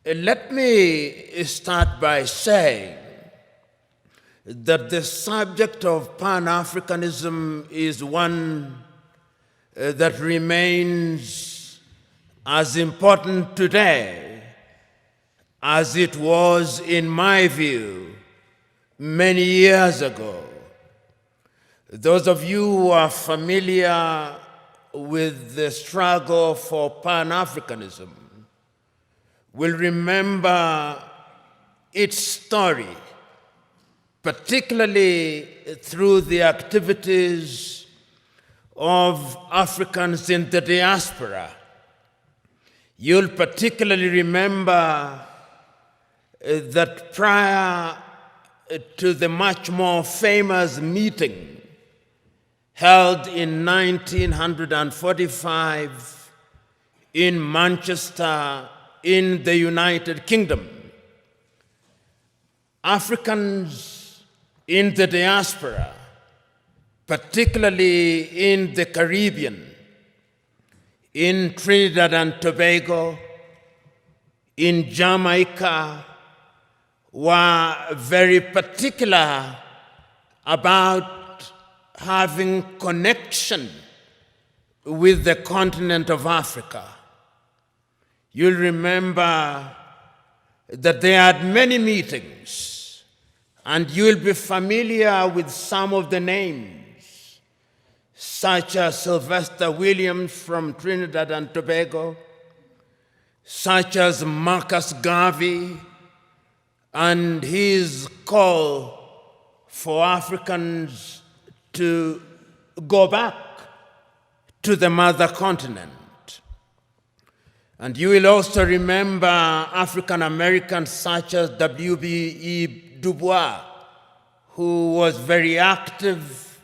Let me start by saying that the subject of Pan-Africanism is one that remains as important today as it was, in my view, many years ago. Those of you who are familiar with the struggle for Pan-Africanism will remember its story, particularly through the activities of Africans in the diaspora. You'll particularly remember that prior to the much more famous meeting held in 1945 in Manchester, in the United Kingdom, Africans in the diaspora, particularly in the Caribbean, in Trinidad and Tobago, in Jamaica, were very particular about having connection with the continent of Africa. You'll remember that they had many meetings, and you'll be familiar with some of the names, such as Sylvester Williams from Trinidad and Tobago, such as Marcus Garvey, and his call for Africans to go back to the mother continent. And you will also remember African Americans such as W.B.E. Du Bois, who was very active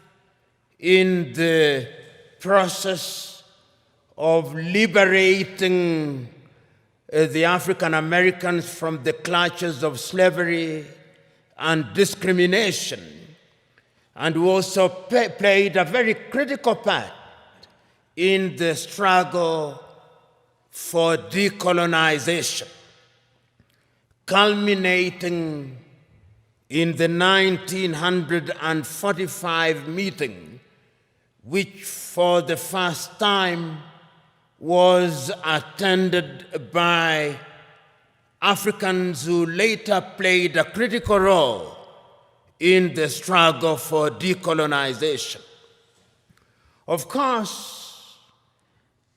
in the process of liberating the African Americans from the clutches of slavery and discrimination, and who also played a very critical part in the struggle for decolonization, culminating in the 1945 meeting, which for the first time was attended by Africans who later played a critical role in the struggle for decolonization. Of course,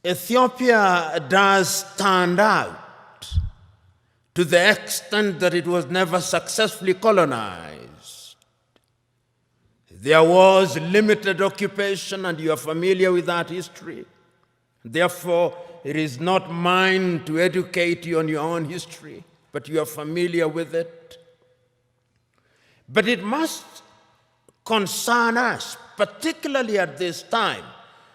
Ethiopia does stand out to the extent that it was never successfully colonized. There was limited occupation, and you are familiar with that history. Therefore, it is not mine to educate you on your own history, but you are familiar with it. But it must concern us, particularly at this time.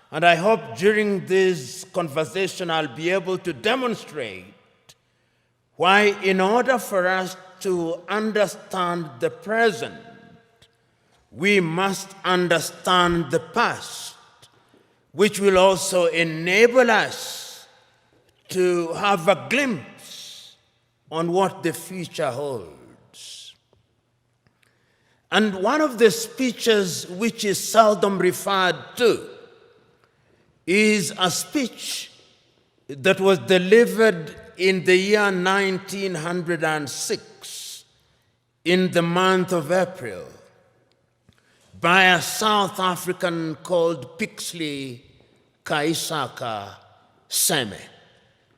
And I hope during this conversation I'll be able to demonstrate why, in order for us to understand the present, we must understand the past, which will also enable us to have a glimpse on what the future holds. And one of the speeches which is seldom referred to is a speech that was delivered in the year 1906, in the month of April, by a South African called Pixley Kaisaka Seme.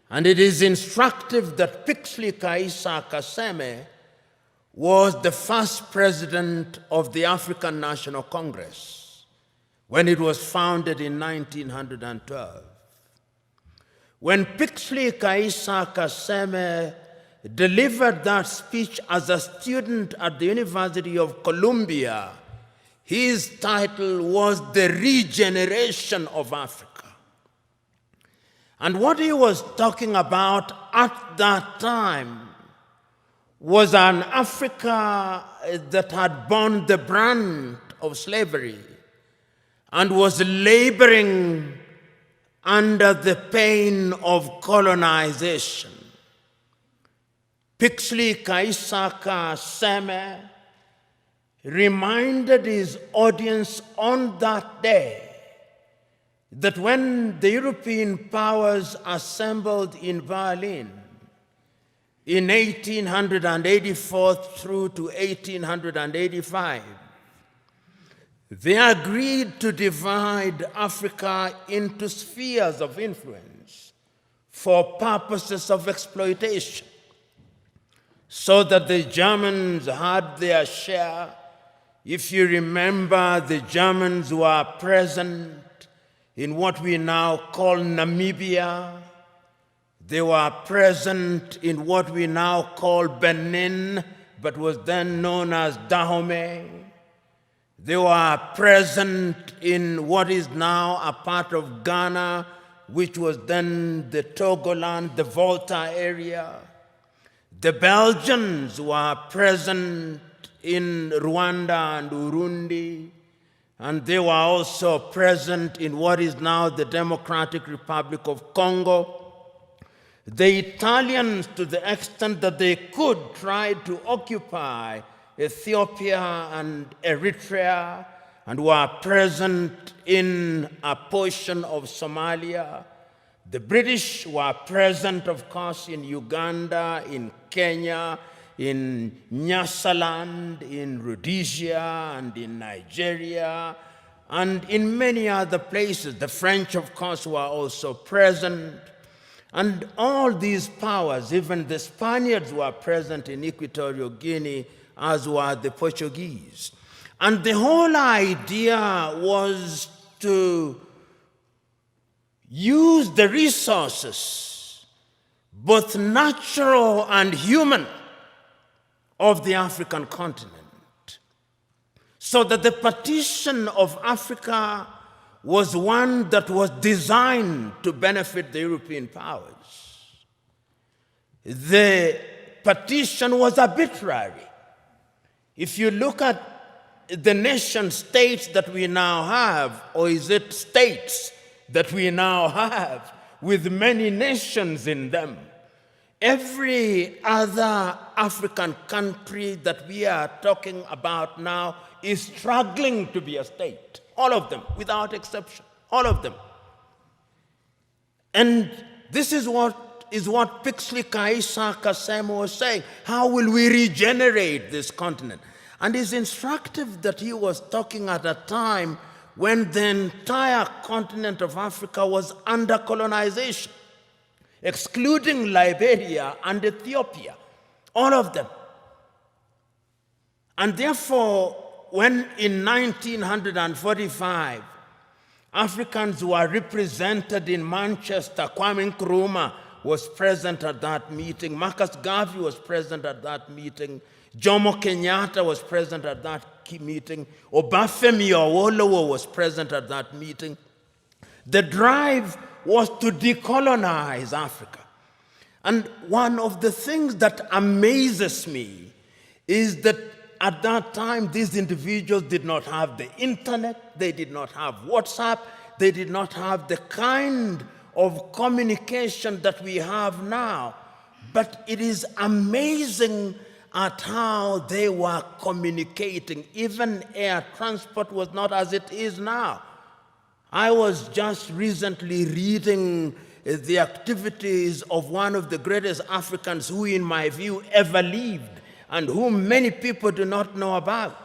And it is instructive that Pixley Kaisaka Seme was the first president of the African National Congress when it was founded in 1912. When Pixley Kaisaka Seme delivered that speech as a student at the University of Columbia, his title was The Regeneration of Africa. And what he was talking about at that time was an Africa that had borne the brunt of slavery and was laboring under the pain of colonization. Pixley Kaisaka Seme reminded his audience on that day that when the European powers assembled in Berlin in 1884 through to 1885, they agreed to divide Africa into spheres of influence for purposes of exploitation, so that the Germans had their share. If you remember, the Germans were present in what we now call Namibia. They were present in what we now call Benin, but was then known as Dahomey. They were present in what is now a part of Ghana, which was then the Togoland, the Volta area. The Belgians were present in Rwanda and Urundi, and they were also present in what is now the Democratic Republic of Congo. The Italians, to the extent that they could, tried to occupy Ethiopia and Eritrea, and were present in a portion of Somalia. The British were present, of course, in Uganda, in Kenya, in Nyasaland, in Rhodesia, and in Nigeria, and in many other places. The French, of course, were also present. And all these powers, even the Spaniards, were present in Equatorial Guinea, as were the Portuguese. And the whole idea was to use the resources, both natural and human, of the African continent, so that the partition of Africa was one that was designed to benefit the European powers. The partition was arbitrary. If you look at the nation states that we now have, or is it states that we now have, with many nations in them, every other African country that we are talking about now is struggling to be a state. All of them, without exception, all of them. And this is what Pixley Kaisaka Seme was saying. How will we regenerate this continent? And it's instructive that he was talking at a time when the entire continent of Africa was under colonization, excluding Liberia and Ethiopia, all of them. And therefore, when in 1945, Africans were represented in Manchester, Kwame Nkrumah was present at that meeting, Marcus Garvey was present at that meeting, Jomo Kenyatta was present at that meeting, Obafemi Awolowo was present at that meeting. The drive was to decolonize Africa. And one of the things that amazes me is that at that time, these individuals did not have the internet, they did not have WhatsApp, they did not have the kind of communication that we have now. But it is amazing at how they were communicating. Even air transport was not as it is now. I was just recently reading the activities of one of the greatest Africans who, in my view, ever lived, and whom many people do not know about.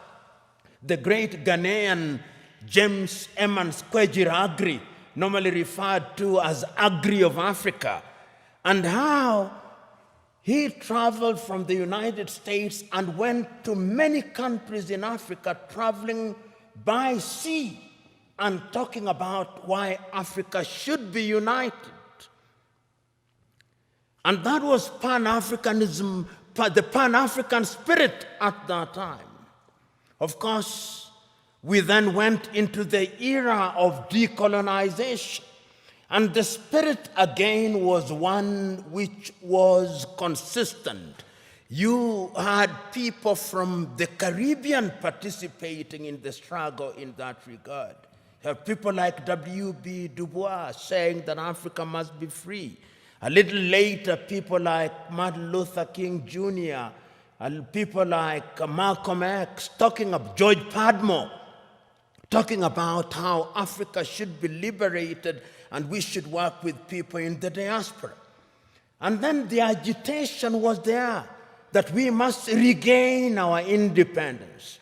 The great Ghanaian James Emmons Kwegyir Aggrey, normally referred to as Aggrey of Africa, and how he traveled from the United States and went to many countries in Africa, traveling by sea and talking about why Africa should be united. And that was Pan-Africanism, the Pan-African spirit at that time. Of course, we then went into the era of decolonization. And the spirit again was one which was consistent. You had people from the Caribbean participating in the struggle in that regard. You have people like W.B. Du Bois saying that Africa must be free. A little later, people like Martin Luther King Jr., and people like Malcolm X, George Padmore, talking about how Africa should be liberated and we should work with people in the diaspora. And then the agitation was there that we must regain our independence.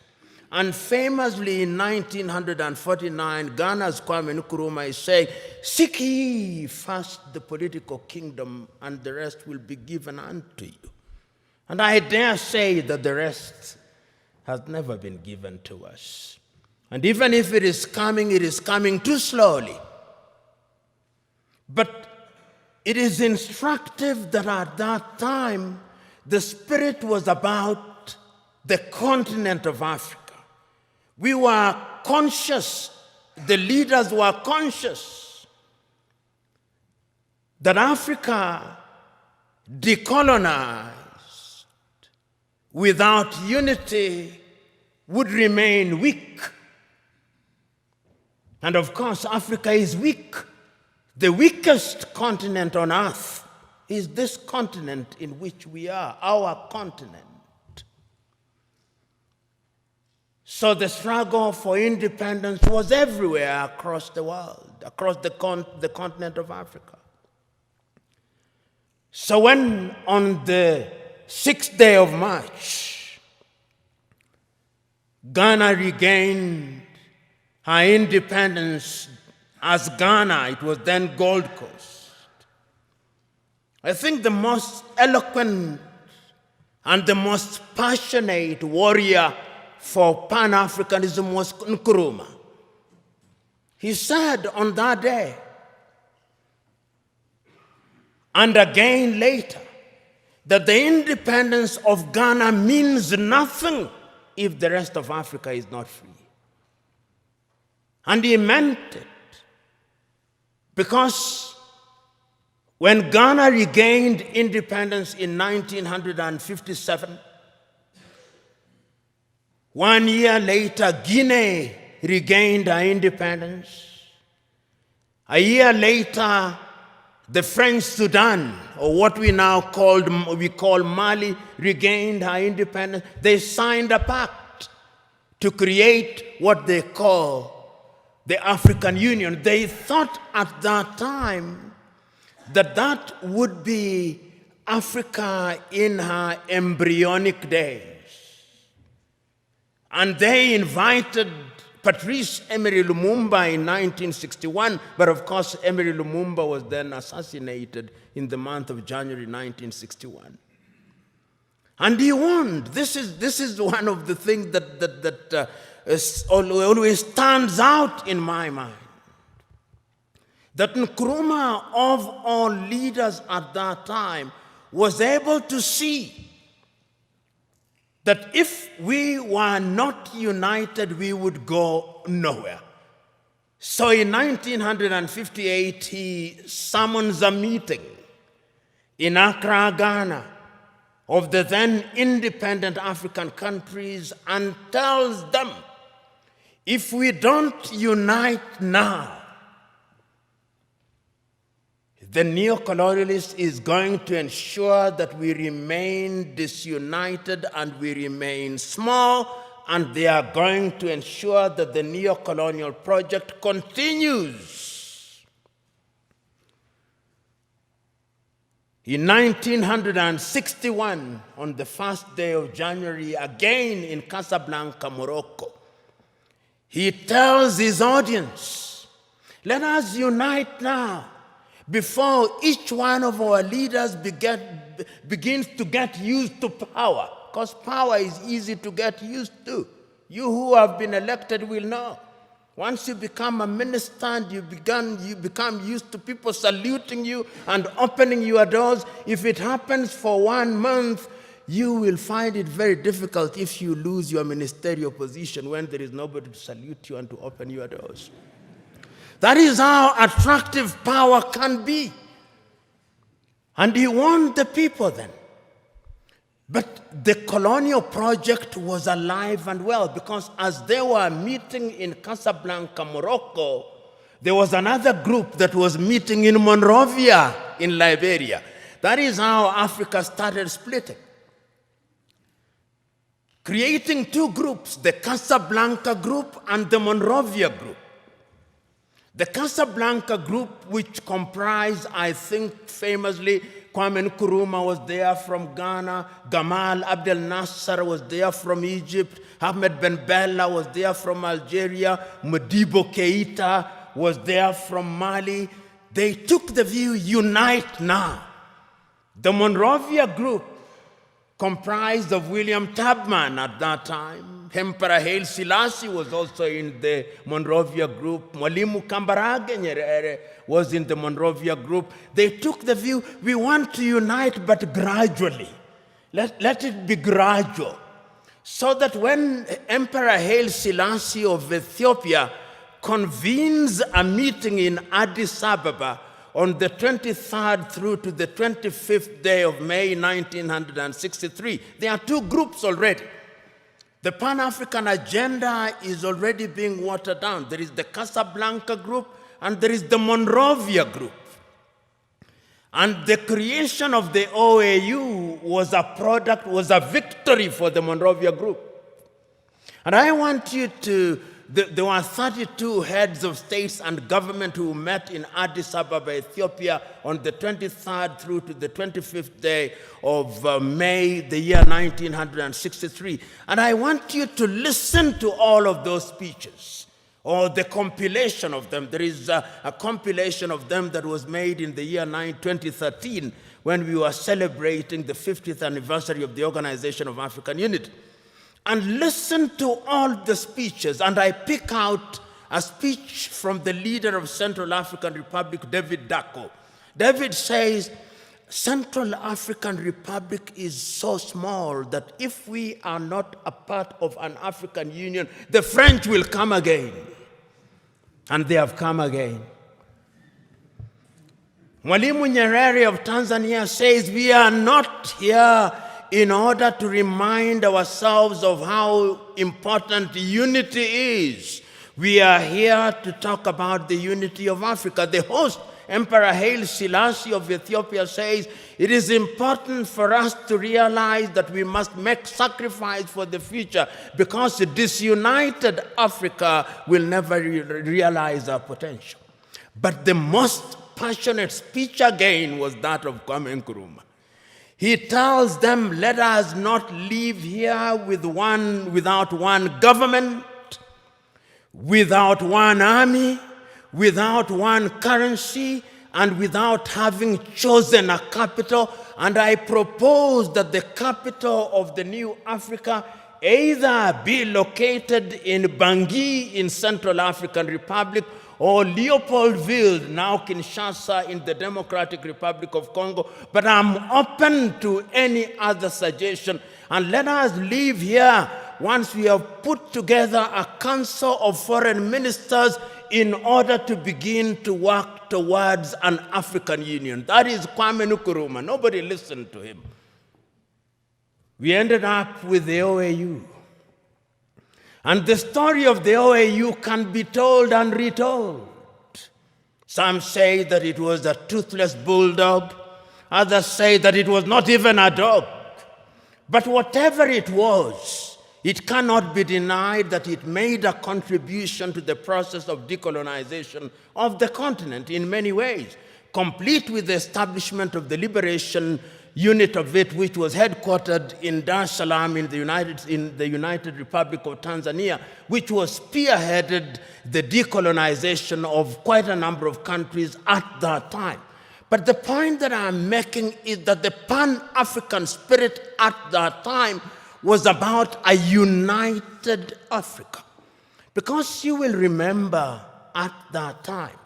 And famously in 1949, Ghana's Kwame Nkrumah is saying, "Seek ye first the political kingdom, and the rest will be given unto you." And I dare say that the rest has never been given to us. And even if it is coming too slowly. But it is instructive that at that time, the spirit was about the continent of Africa. We were conscious, the leaders were conscious, that Africa decolonized without unity would remain weak. And of course, Africa is weak. The weakest continent on earth is this continent in which we are, our continent. So the struggle for independence was everywhere across the world, across the continent of Africa. So when on the 6th day of March, Ghana regained her independence as Ghana, it was then Gold Coast. I think the most eloquent and the most passionate warrior for Pan Africanism was Nkrumah. He said on that day, and again later, that the independence of Ghana means nothing if the rest of Africa is not free. And he meant it, because when Ghana regained independence in 1957, 1 year later, Guinea regained her independence. A year later, the French Sudan, or what we now call Mali, regained her independence. They signed a pact to create what they call the African Union. They thought at that time that that would be Africa in her embryonic days. And they invited Patrice Emery Lumumba in 1961, but of course Emery Lumumba was then assassinated in the month of January 1961. And he won. This is one of the things that always stands out in my mind. That Nkrumah, of all leaders at that time, was able to see that if we were not united, we would go nowhere. So in 1958, he summons a meeting in Accra, Ghana, of the then independent African countries and tells them, if we don't unite now, the neocolonialist is going to ensure that we remain disunited and we remain small, and they are going to ensure that the neocolonial project continues. In 1961, on the first day of January, again in Casablanca, Morocco, he tells his audience, let us unite now, before each one of our leaders begins to get used to power, because power is easy to get used to. You who have been elected will know. Once you become a minister and you become used to people saluting you and opening your doors, if it happens for 1 month, you will find it very difficult if you lose your ministerial position when there is nobody to salute you and to open your doors. That is how attractive power can be. And he won the people then. But the colonial project was alive and well, because as they were meeting in Casablanca, Morocco, there was another group that was meeting in Monrovia in Liberia. That is how Africa started splitting, creating two groups, the Casablanca group and the Monrovia group. The Casablanca group, which comprised, I think famously, Kwame Nkrumah was there from Ghana, Gamal Abdel Nasser was there from Egypt, Ahmed Ben Bella was there from Algeria, Modibo Keita was there from Mali. They took the view, unite now. The Monrovia group, comprised of William Tubman at that time. Emperor Haile Selassie was also in the Monrovia group. Mwalimu Kambarage Nyerere was in the Monrovia group. They took the view, we want to unite, but gradually. Let it be gradual. So that when Emperor Haile Selassie of Ethiopia convenes a meeting in Addis Ababa on the 23rd through to the 25th day of May 1963. There are two groups already. The Pan-African agenda is already being watered down. There is the Casablanca group and there is the Monrovia group. And the creation of the OAU was a victory for the Monrovia group. And I want you to, there were 32 heads of states and government who met in Addis Ababa, Ethiopia, on the 23rd through to the 25th day of May, the year 1963. And I want you to listen to all of those speeches, or the compilation of them. There is a compilation of them that was made in the year 2013 when we were celebrating the 50th anniversary of the Organization of African Unity. And listen to all the speeches, and I pick out a speech from the leader of Central African Republic, David Dacko. David says, Central African Republic is so small that if we are not a part of an African Union, the French will come again. And they have come again. Mwalimu Nyerere of Tanzania says, we are not here in order to remind ourselves of how important unity is. We are here to talk about the unity of Africa. The host, Emperor Haile Selassie of Ethiopia, says, it is important for us to realize that we must make sacrifice for the future because a disunited Africa will never realize our potential. But the most passionate speech again was that of Kwame Nkrumah. He tells them, let us not leave here without one government, without one army, without one currency, and without having chosen a capital. And I propose that the capital of the new Africa either be located in Bangui in Central African Republic or Leopoldville, now Kinshasa in the Democratic Republic of Congo. But I'm open to any other suggestion. And let us leave here once we have put together a council of foreign ministers in order to begin to work towards an African Union. That is Kwame Nkrumah. Nobody listened to him. We ended up with the OAU. And the story of the OAU can be told and retold. Some say that it was a toothless bulldog. Others say that it was not even a dog. But whatever it was, it cannot be denied that it made a contribution to the process of decolonization of the continent in many ways, complete with the establishment of the liberation unit of it, which was headquartered in Dar es Salaam in the United Republic of Tanzania, which was spearheaded the decolonization of quite a number of countries at that time. But the point that I'm making is that the Pan-African spirit at that time was about a united Africa. Because you will remember at that time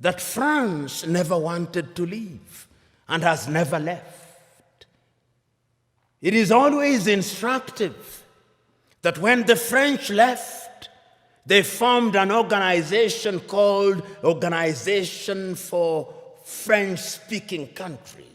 that France never wanted to leave and has never left. It is always instructive that when the French left, they formed an organization called Organization for French-Speaking Countries.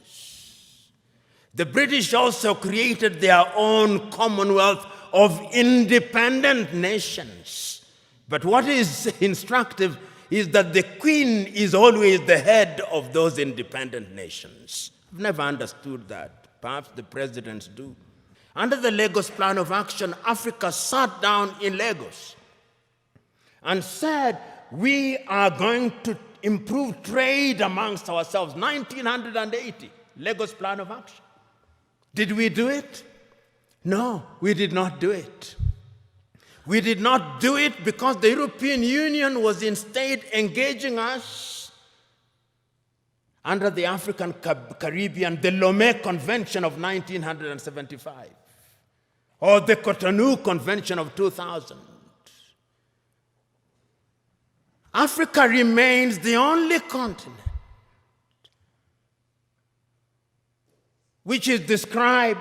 The British also created their own Commonwealth of independent nations. But what is instructive is that the Queen is always the head of those independent nations. I've never understood that. Perhaps the presidents do. Under the Lagos Plan of Action, Africa sat down in Lagos and said, we are going to improve trade amongst ourselves. 1980, Lagos Plan of Action. Did we do it? No, we did not do it. We did not do it because the European Union was instead engaging us under the African Caribbean, the Lomé Convention of 1975, or the Cotonou Convention of 2000. Africa remains the only continent which is described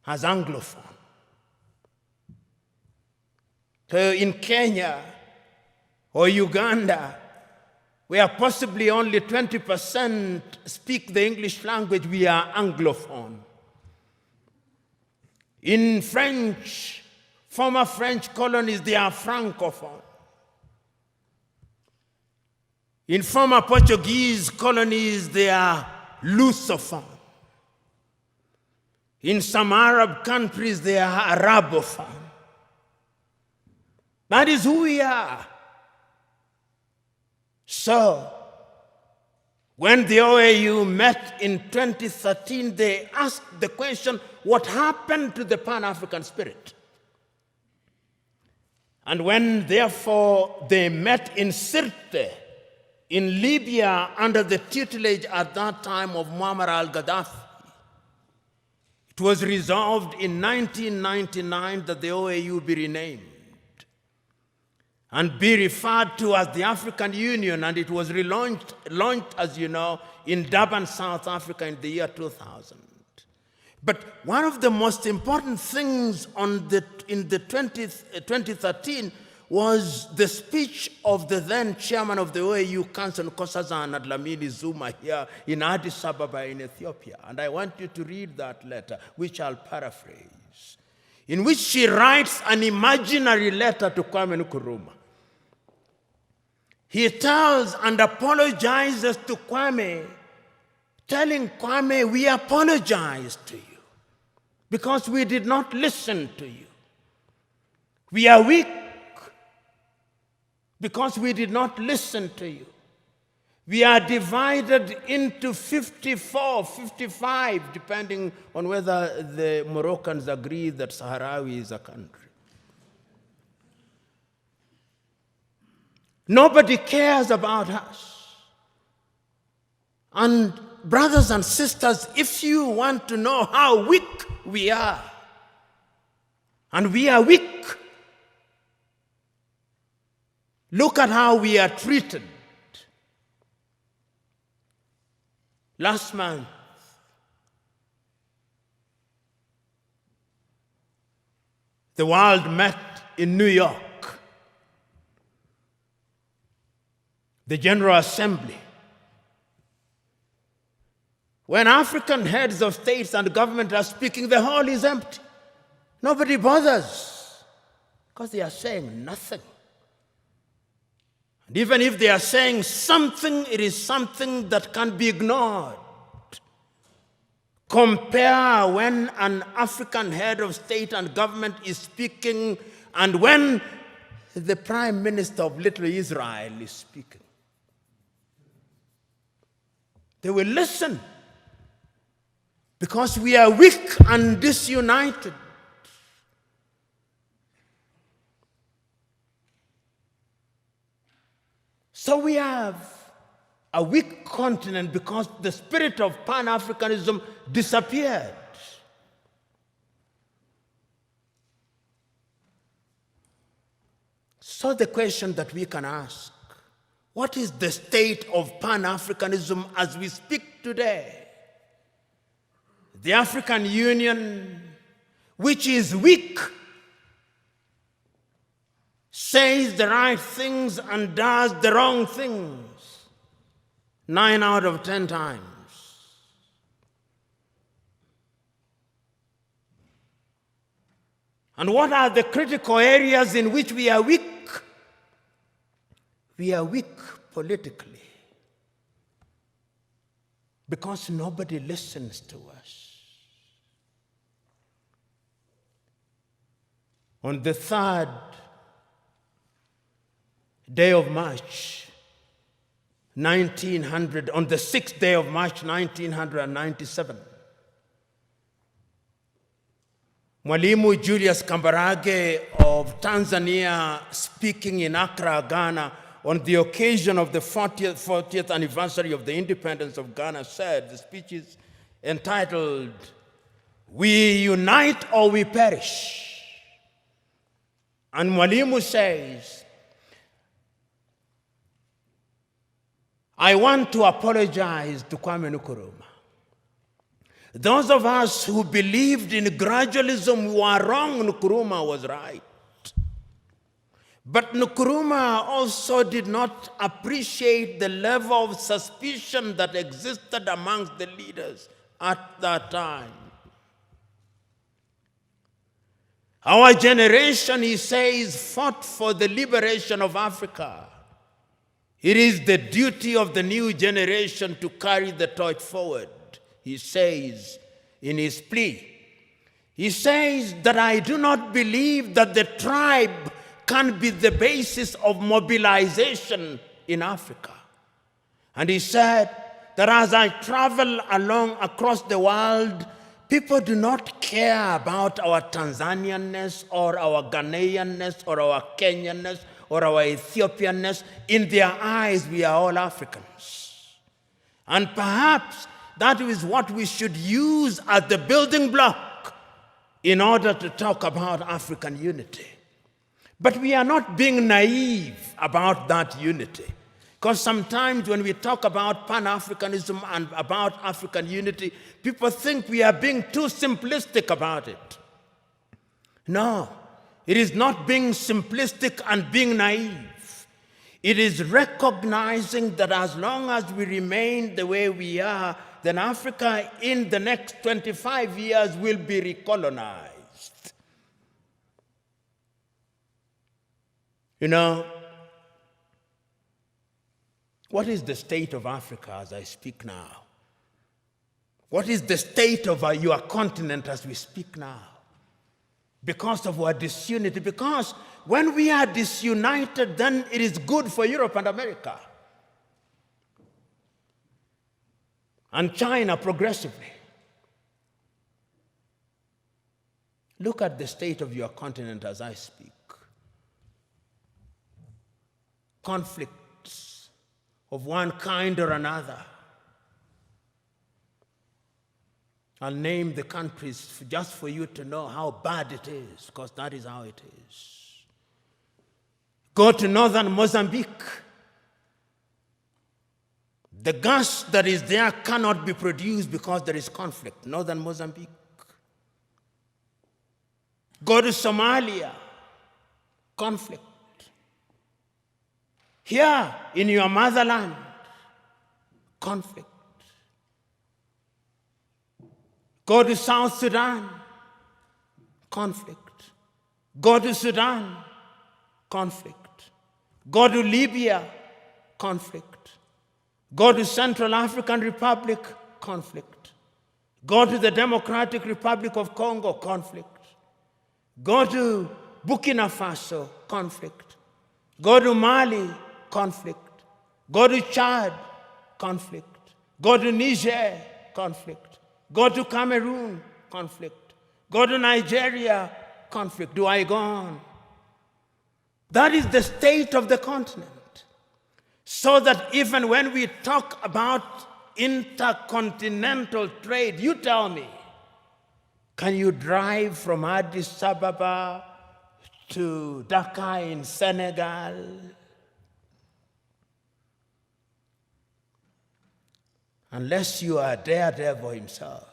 as Anglophone. So in Kenya or Uganda, where possibly only 20% speak the English language, we are Anglophone. In French, former French colonies, they are Francophone. In former Portuguese colonies, they are Lusophone. In some Arab countries, they are Arabophone. That is who we are. So, when the OAU met in 2013, they asked the question, what happened to the Pan-African spirit? And when, therefore, they met in Sirte, in Libya, under the tutelage at that time of Muammar al-Gaddafi, it was resolved in 1999 that the OAU be renamed and be referred to as the African Union, and it was launched, as you know, in Durban, South Africa in the year 2000. But one of the most important things in the 2013 was the speech of the then chairman of the OAU Council, Nkosazana Dlamini Zuma, here in Addis Ababa in Ethiopia. And I want you to read that letter, which I'll paraphrase, in which she writes an imaginary letter to Kwame Nkrumah. He tells and apologizes to Kwame, telling Kwame, we apologize to you because we did not listen to you. We are weak because we did not listen to you. We are divided into 54, 55, depending on whether the Moroccans agree that Sahrawi is a country. Nobody cares about us. And brothers and sisters, if you want to know how weak we are, and we are weak, look at how we are treated. Last month, the world met in New York. The General Assembly. When African heads of states and government are speaking, the hall is empty. Nobody bothers because they are saying nothing. And even if they are saying something, it is something that can be ignored. Compare when an African head of state and government is speaking and when the Prime Minister of Little Israel is speaking. They will listen because we are weak and disunited. So we have a weak continent because the spirit of Pan-Africanism disappeared. So the question that we can ask, what is the state of Pan-Africanism as we speak today? The African Union, which is weak, says the right things and does the wrong things 9 out of 10 times. And what are the critical areas in which we are weak? We are weak politically because nobody listens to us. On the 3rd day of March, 1900, on the 6th day of March, 1997, Mwalimu Julius Kambarage of Tanzania, speaking in Accra, Ghana, on the occasion of the 40th anniversary of the independence of Ghana, said, the speech is entitled, "We Unite or We Perish." And Mwalimu says, "I want to apologize to Kwame Nkrumah. Those of us who believed in gradualism were wrong. Nkrumah was right. But Nkrumah also did not appreciate the level of suspicion that existed amongst the leaders at that time. Our generation," he says, "fought for the liberation of Africa. It is the duty of the new generation to carry the torch forward," he says in his plea. He says that I do not believe that the tribe can be the basis of mobilization in Africa. And he said that as I travel along across the world, people do not care about our Tanzanianness or our Ghanaianness or our Kenyanness or our Ethiopianness. In their eyes, we are all Africans. And perhaps that is what we should use as the building block in order to talk about African unity. But we are not being naive about that unity. Because sometimes when we talk about Pan Africanism and about African unity, people think we are being too simplistic about it. No, it is not being simplistic and being naive. It is recognizing that as long as we remain the way we are, then Africa in the next 25 years will be recolonized. You know, what is the state of Africa as I speak now? What is the state of your continent as we speak now? Because of our disunity. Because when we are disunited, then it is good for Europe and America. And China progressively. Look at the state of your continent as I speak. Conflicts of one kind or another. I'll name the countries just for you to know how bad it is, because that is how it is. Go to northern Mozambique. The gas that is there cannot be produced because there is conflict. Northern Mozambique. Go to Somalia. Conflict. Here in your motherland, conflict. Go to South Sudan, conflict. Go to Sudan, conflict. Go to Libya, conflict. Go to Central African Republic, conflict. Go to the Democratic Republic of Congo, conflict. Go to Burkina Faso, conflict. Go to Mali, conflict. Go to Chad, conflict. Go to Niger, conflict. Go to Cameroon, conflict. Go to Nigeria, conflict. Do I go on? That is the state of the continent. So that even when we talk about intercontinental trade, you tell me, can you drive from Addis Ababa to Dakar in Senegal? Unless you are Daredevil himself.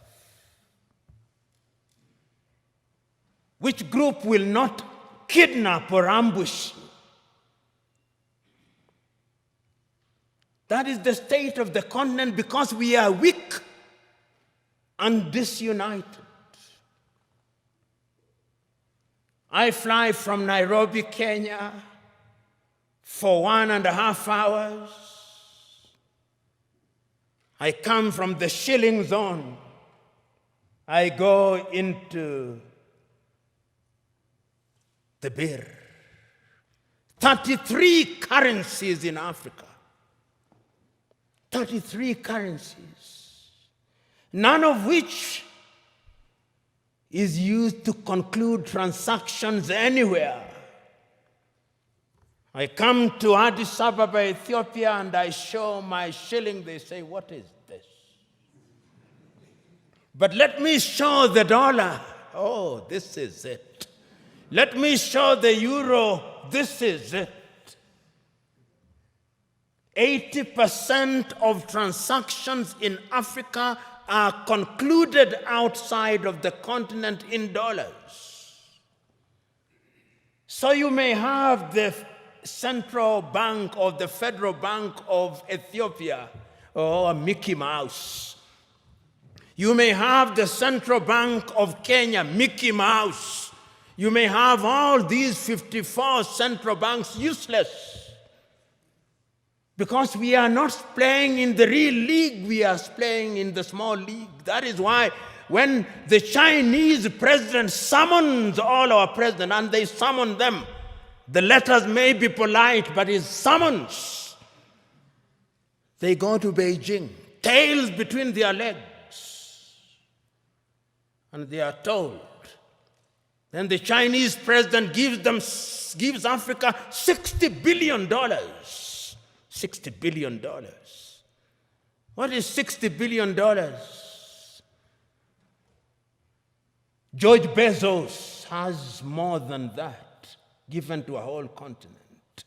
Which group will not kidnap or ambush you? That is the state of the continent because we are weak and disunited. I fly from Nairobi, Kenya, for 1.5 hours. I come from the shilling zone. I go into the birr. 33 currencies in Africa. 33 currencies. None of which is used to conclude transactions anywhere. I come to Addis Ababa, Ethiopia, and I show my shilling. They say, "What is this?" But let me show the dollar. Oh, this is it. Let me show the euro. This is it. 80% of transactions in Africa are concluded outside of the continent in dollars. So you may have the Central Bank or the Federal Bank of Ethiopia, or Mickey Mouse. You may have the Central Bank of Kenya, Mickey Mouse. You may have all these 54 central banks useless, because we are not playing in the real league, we are playing in the small league. That is why when the Chinese president summons all our presidents, and they summon them, the letters may be polite, but it's summons. They go to Beijing, tails between their legs, and they are told. Then the Chinese president gives Africa $60 billion. $60 billion. What is $60 billion? George Bezos has more than that, given to a whole continent.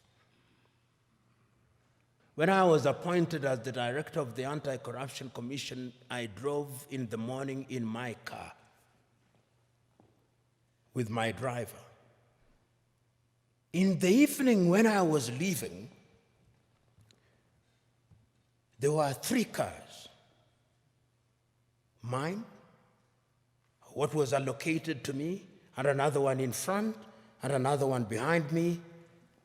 When I was appointed as the director of the Anti-Corruption Commission, I drove in the morning in my car with my driver. In the evening, when I was leaving, there were 3 cars. Mine, what was allocated to me, and another one in front, and another one behind me,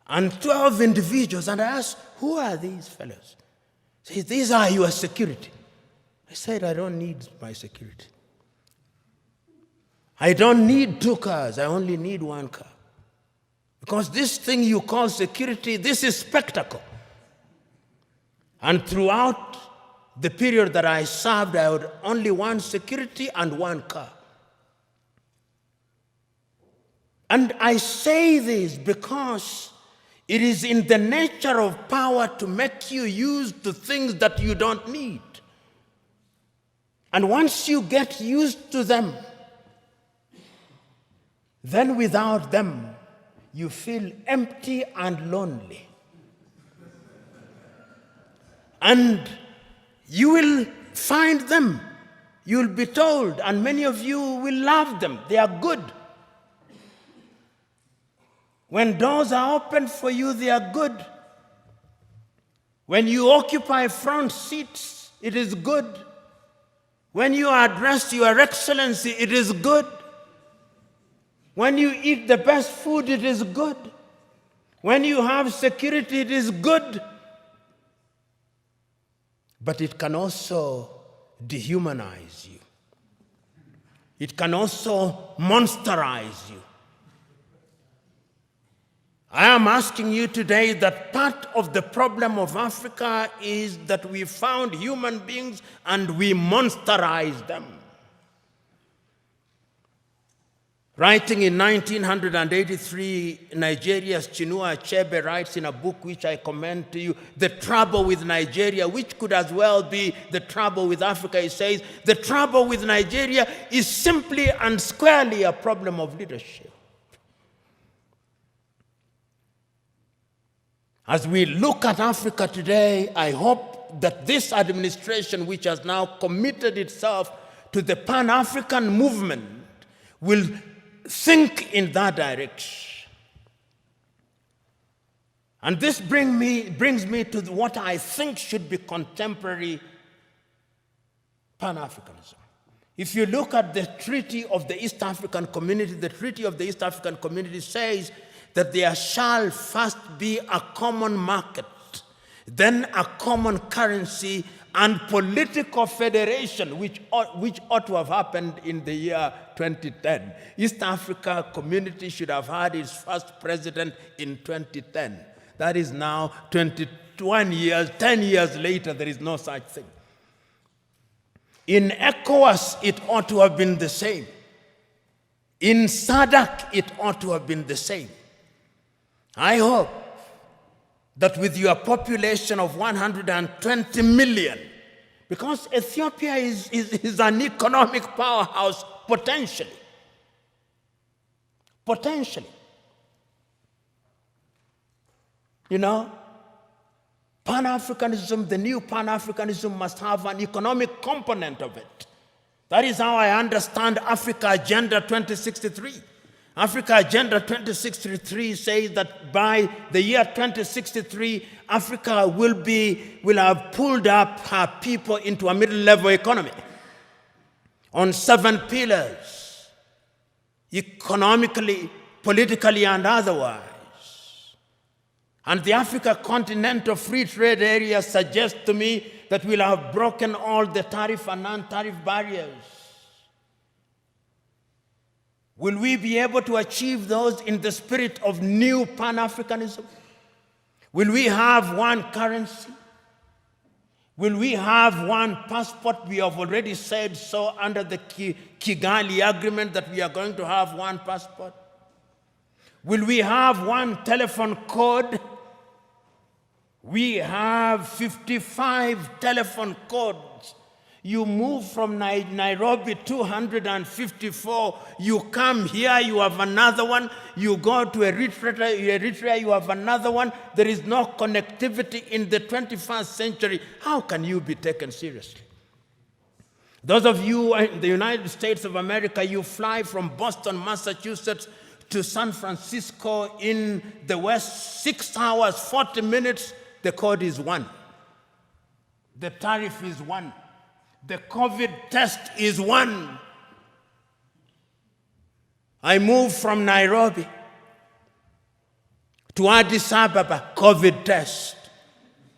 and 12 individuals. And I asked, "Who are these fellows?" They said, "These are your security." I said, "I don't need my security. I don't need 2 cars, I only need 1 car. Because this thing you call security, this is spectacle." And throughout the period that I served, I had only 1 security and 1 car. And I say this because it is in the nature of power to make you use to things that you don't need. And once you get used to them, then without them, you feel empty and lonely. And you will find them. You will be told, and many of you will love them. They are good. When doors are open for you, they are good. When you occupy front seats, it is good. When you are addressed Your Excellency, it is good. When you eat the best food, it is good. When you have security, it is good. But it can also dehumanize you. It can also monsterize you. I am asking you today that part of the problem of Africa is that we found human beings and we monsterize them. Writing in 1983, Nigeria's Chinua Achebe writes in a book which I commend to you, The Trouble with Nigeria, which could as well be the trouble with Africa. He says, the trouble with Nigeria is simply and squarely a problem of leadership. As we look at Africa today, I hope that this administration, which has now committed itself to the Pan African movement, will think in that direction. And this brings me to what I think should be contemporary Pan Africanism. If you look at the Treaty of the East African Community, the Treaty of the East African Community says that there shall first be a common market, then a common currency, and political federation, which ought to have happened in the year 2010. East Africa Community should have had its first president in 2010. That is now 21 years, 10 years later, there is no such thing. In ECOWAS, it ought to have been the same. In SADC, it ought to have been the same. I hope that with your population of 120 million, because Ethiopia is an economic powerhouse potentially. Potentially. You know, Pan-Africanism, the new Pan-Africanism must have an economic component of it. That is how I understand Africa Agenda 2063. Africa Agenda 2063 says that by the year 2063, Africa will have pulled up her people into a middle-level economy on 7 pillars, economically, politically, and otherwise. And the Africa Continental Free Trade Area suggests to me that we'll have broken all the tariff and non-tariff barriers. Will we be able to achieve those in the spirit of new Pan-Africanism? Will we have one currency? Will we have one passport? We have already said so under the Kigali Agreement that we are going to have one passport. Will we have one telephone code? We have 55 telephone codes. You move from Nairobi 254, you come here, you have another one, you go to Eritrea, you have another one. There is no connectivity in the 21st century. How can you be taken seriously? Those of you in the United States of America, you fly from Boston, Massachusetts to San Francisco in the West, 6 hours, 40 minutes, the code is 1. The tariff is 1. The COVID test is 1. I moved from Nairobi to Addis Ababa, COVID test.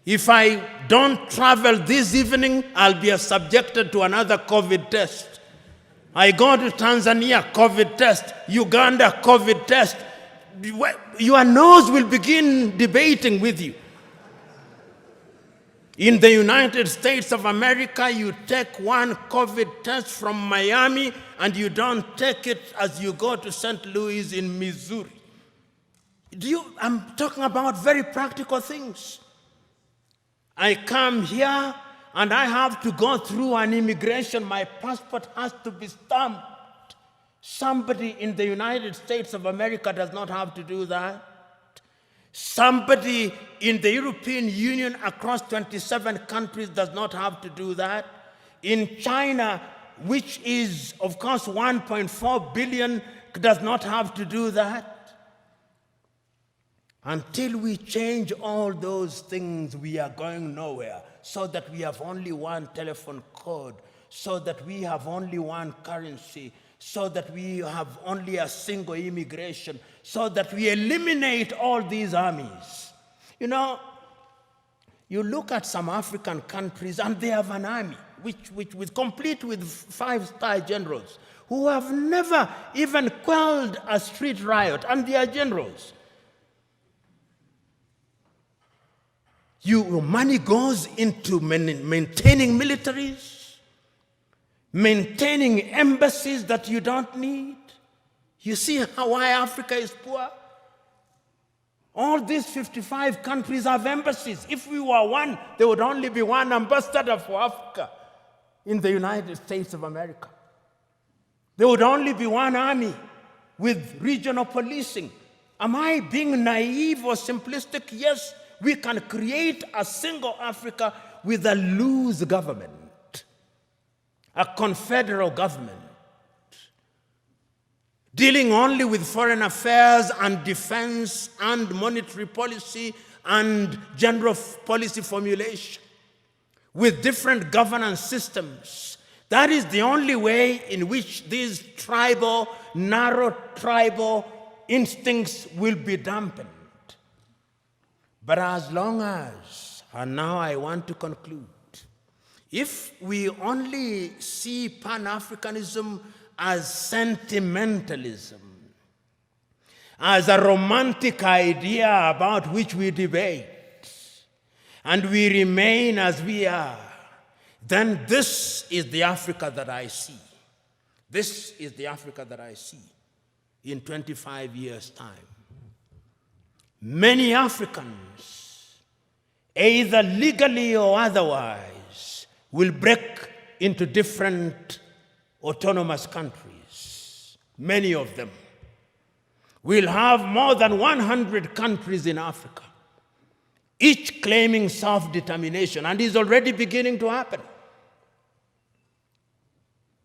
If I don't travel this evening, I'll be subjected to another COVID test. I go to Tanzania, COVID test. Uganda, COVID test. Your nose will begin debating with you. In the United States of America, you take one COVID test from Miami and you don't take it as you go to St. Louis in Missouri. I'm talking about very practical things. I come here and I have to go through an immigration. My passport has to be stamped. Somebody in the United States of America does not have to do that. Somebody in the European Union across 27 countries does not have to do that. In China, which is, of course, 1.4 billion, does not have to do that. Until we change all those things, we are going nowhere. So that we have only one telephone code, so that we have only one currency, so that we have only a single immigration, so that we eliminate all these armies. You know, you look at some African countries and they have an army, which complete with 5-star generals, who have never even quelled a street riot, and they are generals. Your money goes into maintaining militaries, maintaining embassies that you don't need. You see why Africa is poor? All these 55 countries have embassies. If we were one, there would only be one ambassador for Africa in the United States of America. There would only be one army with regional policing. Am I being naive or simplistic? Yes, we can create a single Africa with a loose government, a confederal government, dealing only with foreign affairs and defense and monetary policy and general policy formulation, with different governance systems. That is the only way in which these narrow tribal instincts will be dampened. But as long as, and now I want to conclude, if we only see Pan-Africanism as sentimentalism, as a romantic idea about which we debate, and we remain as we are, then this is the Africa that I see. This is the Africa that I see in 25 years' time. Many Africans, either legally or otherwise, will break into different autonomous countries. Many of them. We'll have more than 100 countries in Africa, each claiming self-determination, and is already beginning to happen.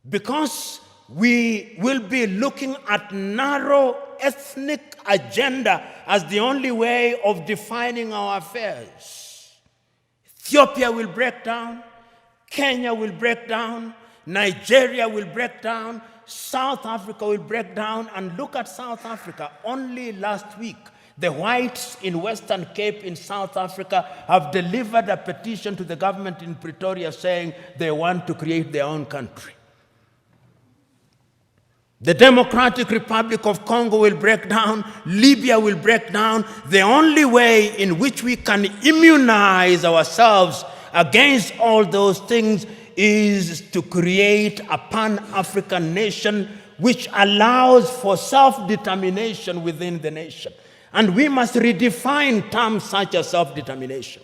Because we will be looking at narrow ethnic agenda as the only way of defining our affairs. Ethiopia will break down, Kenya will break down, Nigeria will break down, South Africa will break down. And look at South Africa. Only last week, the whites in Western Cape in South Africa have delivered a petition to the government in Pretoria saying they want to create their own country. The Democratic Republic of Congo will break down. Libya will break down. The only way in which we can immunize ourselves against all those things is to create a Pan-African nation which allows for self-determination within the nation. And we must redefine terms such as self-determination.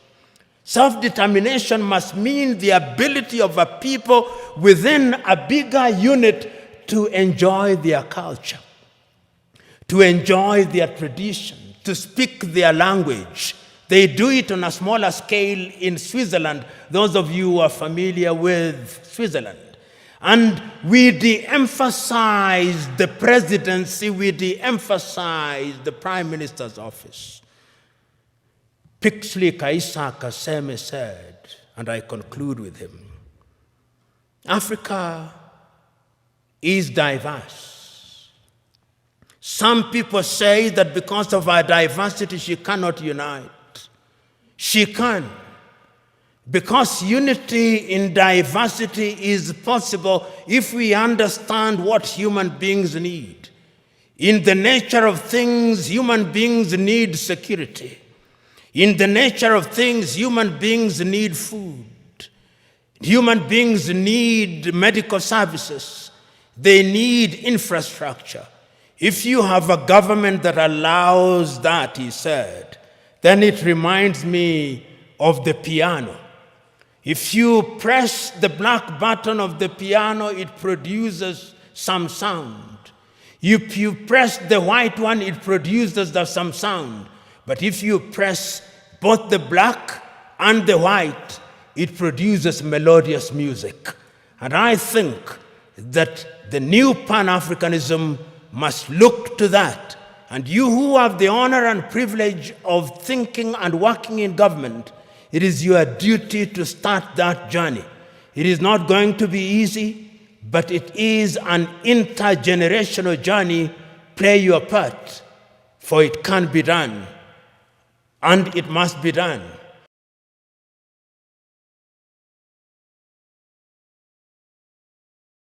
Self-determination must mean the ability of a people within a bigger unit to enjoy their culture, to enjoy their tradition, to speak their language. They do it on a smaller scale in Switzerland, those of you who are familiar with Switzerland. And we de-emphasize the presidency, we de-emphasize the prime minister's office. Pixley Kaisa Kaseme said, and I conclude with him, Africa is diverse. Some people say that because of our diversity, she cannot unite. She can. Because unity in diversity is possible if we understand what human beings need. In the nature of things, human beings need security. In the nature of things, human beings need food. Human beings need medical services. They need infrastructure. If you have a government that allows that, he said, then it reminds me of the piano. If you press the black button of the piano, it produces some sound. If you press the white one, it produces some sound. But if you press both the black and the white, it produces melodious music. And I think that the new Pan-Africanism must look to that. And you who have the honor and privilege of thinking and working in government, it is your duty to start that journey. It is not going to be easy, but it is an intergenerational journey. Play your part, for it can be done, and it must be done.